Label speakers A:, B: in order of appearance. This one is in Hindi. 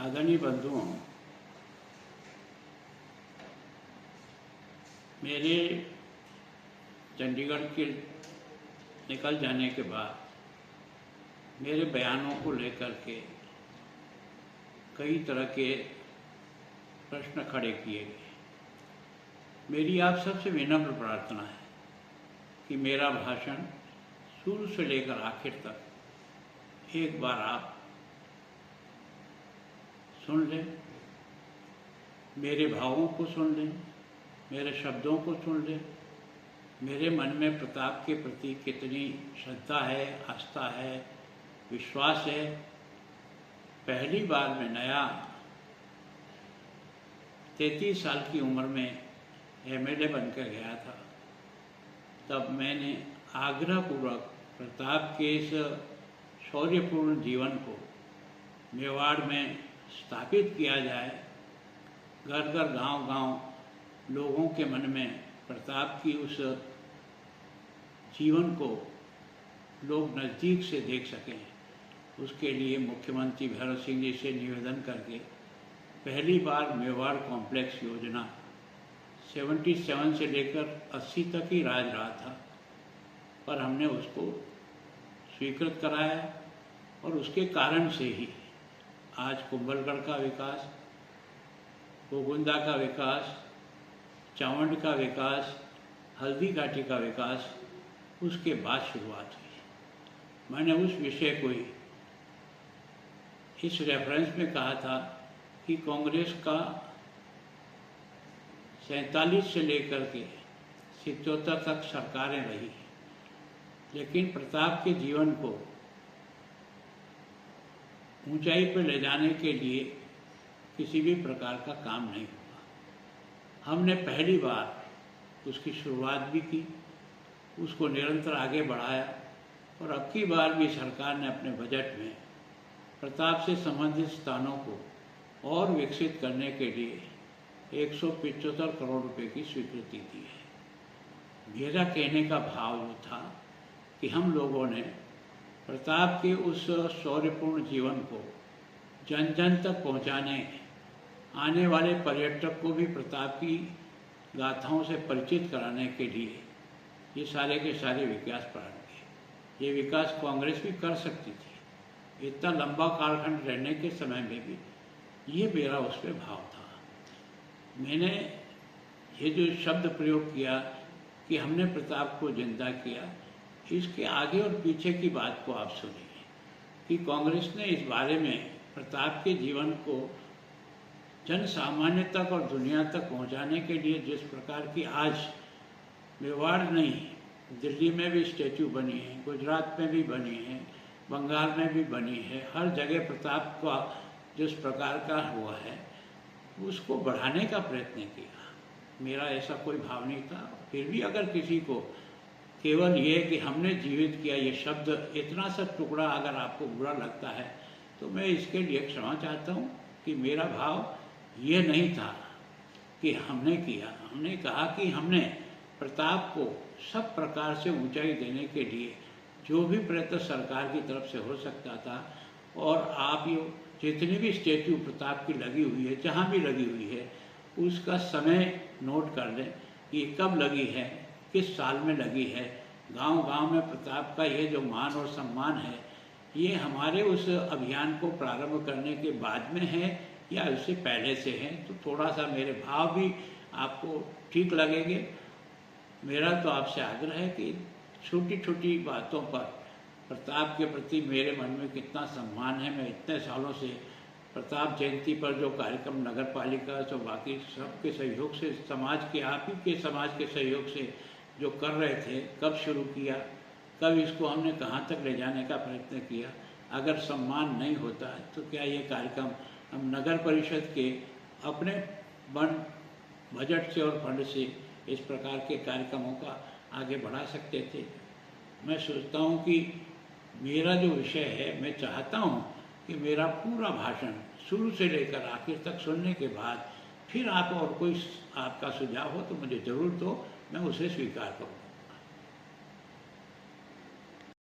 A: आदरणीय बंधुओं, मेरे चंडीगढ़ के निकल जाने के बाद मेरे बयानों को लेकर के कई तरह के प्रश्न खड़े किए गए। मेरी आप सबसे विनम्र प्रार्थना है कि मेरा भाषण शुरू से लेकर आखिर तक एक बार आप सुन लें, मेरे भावों को सुन लें, मेरे शब्दों को सुन लें, मेरे मन में प्रताप के प्रति कितनी श्रद्धा है, आस्था है, विश्वास है। पहली बार मैं नया 33 साल की उम्र में एमएलए बनकर गया था, तब मैंने आग्रहपूर्वक प्रताप के इस शौर्यपूर्ण जीवन को मेवाड़ में स्थापित किया जाए। घर घर गांव-गांव लोगों के मन में प्रताप की उस जीवन को लोग नज़दीक से देख सकें, उसके लिए मुख्यमंत्री भैरव सिंह जी से निवेदन करके पहली बार मेवाड़ कॉम्प्लेक्स योजना 77 से लेकर 80 तक ही राज रहा था, पर हमने उसको स्वीकृत कराया और उसके कारण से ही आज कुंभलगढ़ का विकास, गोगुंदा का विकास, चावंड का विकास, हल्दी घाटी का विकास उसके बाद शुरुआत हुई। मैंने उस विषय को ही इस रेफरेंस में कहा था कि कांग्रेस का 47 से लेकर के 77 तक सरकारें रही, लेकिन प्रताप के जीवन को ऊंचाई पर ले जाने के लिए किसी भी प्रकार का काम नहीं हुआ। हमने पहली बार उसकी शुरुआत भी की, उसको निरंतर आगे बढ़ाया और अब की बार भी सरकार ने अपने बजट में प्रताप से संबंधित स्थानों को और विकसित करने के लिए 175 करोड़ रुपए की स्वीकृति दी है। मेरा कहने का भाव जो था कि हम लोगों ने प्रताप के उस शौर्यपूर्ण जीवन को जन जन तक पहुंचाने, आने वाले पर्यटक को भी प्रताप की गाथाओं से परिचित कराने के लिए ये सारे के सारे विकास प्रारंभ किए। ये विकास कांग्रेस भी कर सकती थी, इतना लंबा कालखंड रहने के समय में भी ये मेरा उस पर भाव था। मैंने ये जो शब्द प्रयोग किया कि हमने प्रताप को जिंदा किया, इसके आगे और पीछे की बात को आप सुनिए कि कांग्रेस ने इस बारे में प्रताप के जीवन को जन सामान्य तक और दुनिया तक पहुंचाने के लिए जिस प्रकार की आज मेवाड़ नहीं, दिल्ली में भी स्टैचू बनी है, गुजरात में भी बनी है, बंगाल में भी बनी है, हर जगह प्रताप का जिस प्रकार का हुआ है उसको बढ़ाने का प्रयत्न किया। मेरा ऐसा कोई भाव नहीं था। फिर भी अगर किसी को केवल ये कि हमने जीवित किया, ये शब्द इतना सा टुकड़ा अगर आपको बुरा लगता है तो मैं इसके लिए क्षमा चाहता हूँ कि मेरा भाव ये नहीं था कि हमने किया। हमने कहा कि हमने प्रताप को सब प्रकार से ऊंचाई देने के लिए जो भी प्रयत्न सरकार की तरफ से हो सकता था, और आप ये जितनी भी स्टैचू प्रताप की लगी हुई है, जहाँ भी लगी हुई है, उसका समय नोट कर लें कि कब लगी है, किस साल में लगी है। गांव-गांव में प्रताप का ये जो मान और सम्मान है, ये हमारे उस अभियान को प्रारंभ करने के बाद में है या उससे पहले से है, तो थोड़ा सा मेरे भाव भी आपको ठीक लगेंगे। मेरा तो आपसे आग्रह है कि छोटी छोटी बातों पर प्रताप के प्रति मेरे मन में कितना सम्मान है। मैं इतने सालों से प्रताप जयंती पर जो कार्यक्रम नगर पालिका तो बाकी सबके सहयोग से, समाज के आप ही के समाज के सहयोग से जो कर रहे थे, कब शुरू किया, कब इसको हमने कहाँ तक ले जाने का प्रयत्न किया। अगर सम्मान नहीं होता है तो क्या ये कार्यक्रम हम नगर परिषद के अपने बजट से और फंड से इस प्रकार के कार्यक्रमों का आगे बढ़ा सकते थे। मैं सोचता हूँ कि मेरा जो विषय है, मैं चाहता हूँ कि मेरा पूरा भाषण शुरू से लेकर आखिर तक सुनने के बाद फिर आप और कोई आपका सुझाव हो तो मुझे ज़रूर दो, मैं उसे स्वीकार करूँ।